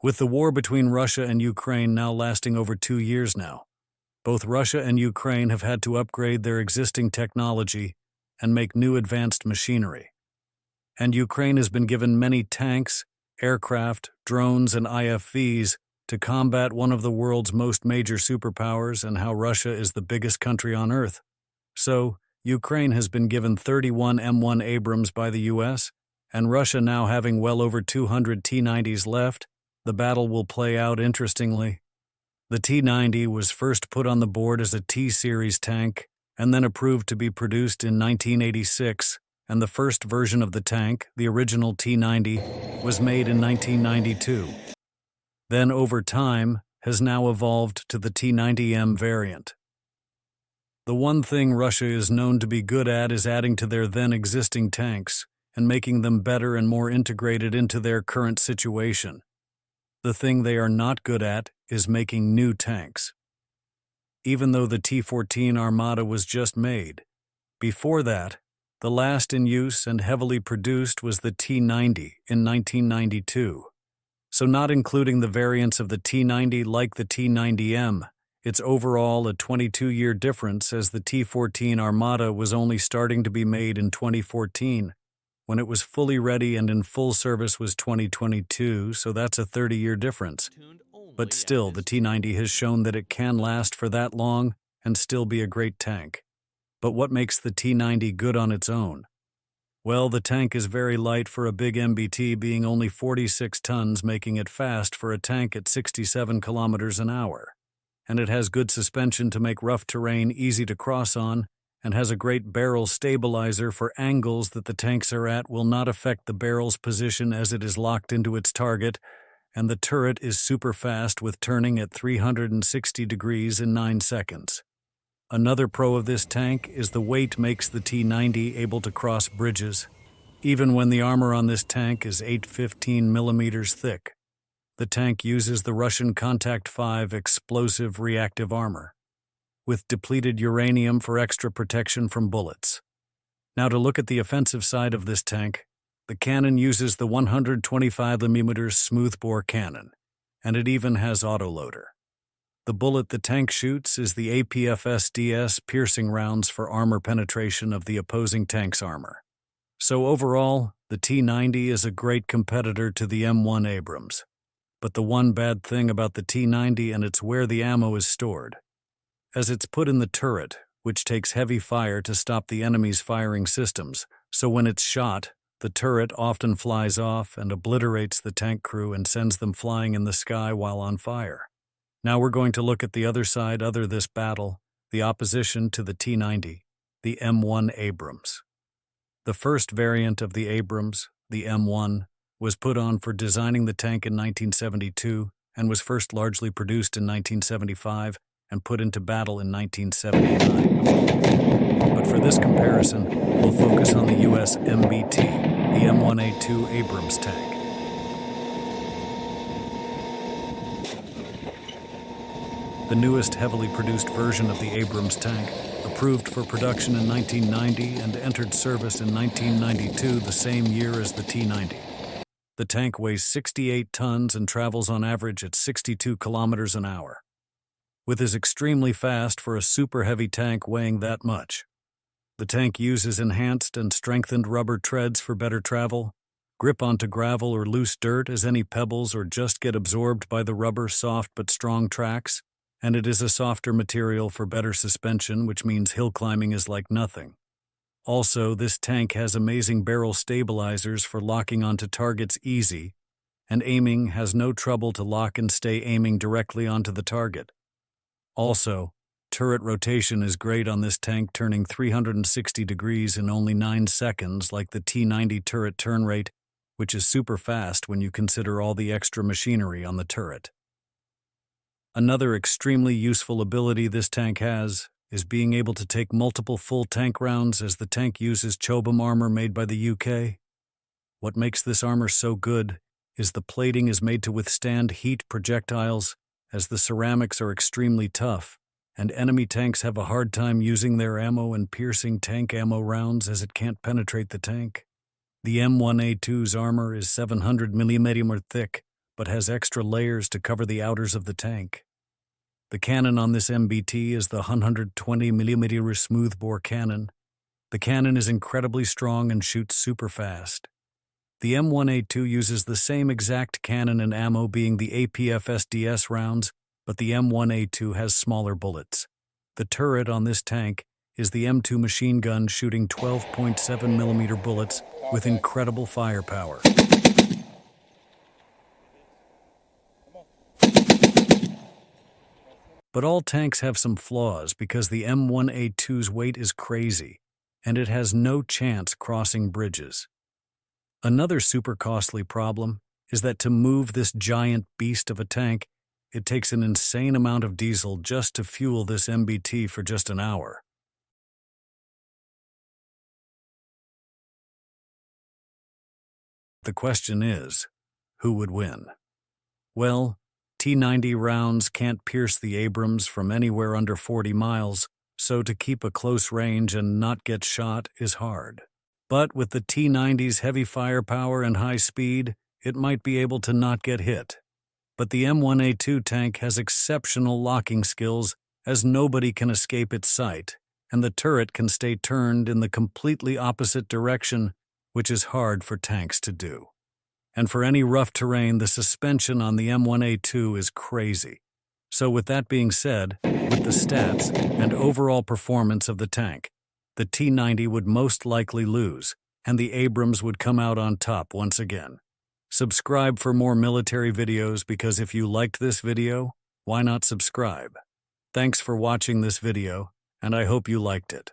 With the war between Russia and Ukraine now lasting over 2 years now, both Russia and Ukraine have had to upgrade their existing technology and make new advanced machinery. And Ukraine has been given many tanks, aircraft, drones, and IFVs to combat one of the world's most major superpowers and how Russia is the biggest country on Earth. So, Ukraine has been given 31 M1 Abrams by the US, and Russia now having well over 200 T-90s left. The battle will play out interestingly. The T-90 was first put on the board as a T-series tank and then approved to be produced in 1986, and the first version of the tank, the original T-90, was made in 1992. Then over time, has now evolved to the T-90M variant. The one thing Russia is known to be good at is adding to their then existing tanks and making them better and more integrated into their current situation. The thing they are not good at is making new tanks. Even though the T-14 Armata was just made, before that, the last in use and heavily produced was the T-90 in 1992. So not including the variants of the T-90 like the T-90M, it's overall a 22-year difference as the T-14 Armata was only starting to be made in 2014. When it was fully ready and in full service was 2022, so that's a 30-year difference. But still, the T-90 has shown that it can last for that long and still be a great tank. But what makes the T-90 good on its own? Well, the tank is very light for a big MBT, being only 46 tons, making it fast for a tank at 67 kilometers an hour. And it has good suspension to make rough terrain easy to cross on, and has a great barrel stabilizer for angles that the tanks are at will not affect the barrel's position as it is locked into its target, and the turret is super fast with turning at 360 degrees in 9 seconds. Another pro of this tank is the weight makes the T-90 able to cross bridges, even when the armor on this tank is 815 millimeters thick. The tank uses the Russian Contact 5 explosive reactive armor, with depleted uranium for extra protection from bullets. Now to look at the offensive side of this tank, the cannon uses the 125mm smoothbore cannon, and it even has autoloader. The bullet the tank shoots is the APFSDS piercing rounds for armor penetration of the opposing tank's armor. So overall, the T-90 is a great competitor to the M1 Abrams. But the one bad thing about the T-90 and it's where the ammo is stored, as it's put in the turret, which takes heavy fire to stop the enemy's firing systems, so when it's shot, the turret often flies off and obliterates the tank crew and sends them flying in the sky while on fire. Now we're going to look at the other side other this battle, the opposition to the T-90, the M1 Abrams. The first variant of the Abrams, the M1, was put on for designing the tank in 1972 and was first largely produced in 1975 and put into battle in 1979. But for this comparison, we'll focus on the US MBT, the M1A2 Abrams tank. The newest heavily produced version of the Abrams tank, approved for production in 1990 and entered service in 1992, the same year as the T-90. The tank weighs 68 tons and travels on average at 62 kilometers an hour. Is extremely fast for a super heavy tank weighing that much. The tank uses enhanced and strengthened rubber treads for better travel, grip onto gravel or loose dirt as any pebbles or just get absorbed by the rubber soft but strong tracks, and it is a softer material for better suspension, which means hill climbing is like nothing. Also, this tank has amazing barrel stabilizers for locking onto targets easy, and aiming has no trouble to lock and stay aiming directly onto the target. Also, turret rotation is great on this tank, turning 360 degrees in only 9 seconds like the T-90 turret turn rate, which is super fast when you consider all the extra machinery on the turret. Another extremely useful ability this tank has is being able to take multiple full tank rounds as the tank uses Chobham armor made by the UK. What makes this armor so good is the plating is made to withstand heat projectiles, as the ceramics are extremely tough, and enemy tanks have a hard time using their ammo and piercing tank ammo rounds as it can't penetrate the tank. The M1A2's armor is 700mm thick, but has extra layers to cover the outers of the tank. The cannon on this MBT is the 120mm smoothbore cannon. The cannon is incredibly strong and shoots super fast. The M1A2 uses the same exact cannon and ammo, being the APF SDS rounds, but the M1A2 has smaller bullets. The turret on this tank is the M2 machine gun, shooting 12.7mm bullets with incredible firepower. But all tanks have some flaws because the M1A2's weight is crazy, and it has no chance crossing bridges. Another super costly problem is that to move this giant beast of a tank, it takes an insane amount of diesel just to fuel this MBT for just an hour. The question is, who would win? Well, T-90 rounds can't pierce the Abrams from anywhere under 40 miles, so to keep a close range and not get shot is hard. But with the T-90's heavy firepower and high speed, it might be able to not get hit. But the M1A2 tank has exceptional locking skills, as nobody can escape its sight, and the turret can stay turned in the completely opposite direction, which is hard for tanks to do. And for any rough terrain, the suspension on the M1A2 is crazy. So with that being said, with the stats and overall performance of the tank, the T-90 would most likely lose, and the Abrams would come out on top once again. Subscribe for more military videos, because if you liked this video, why not subscribe? Thanks for watching this video, and I hope you liked it.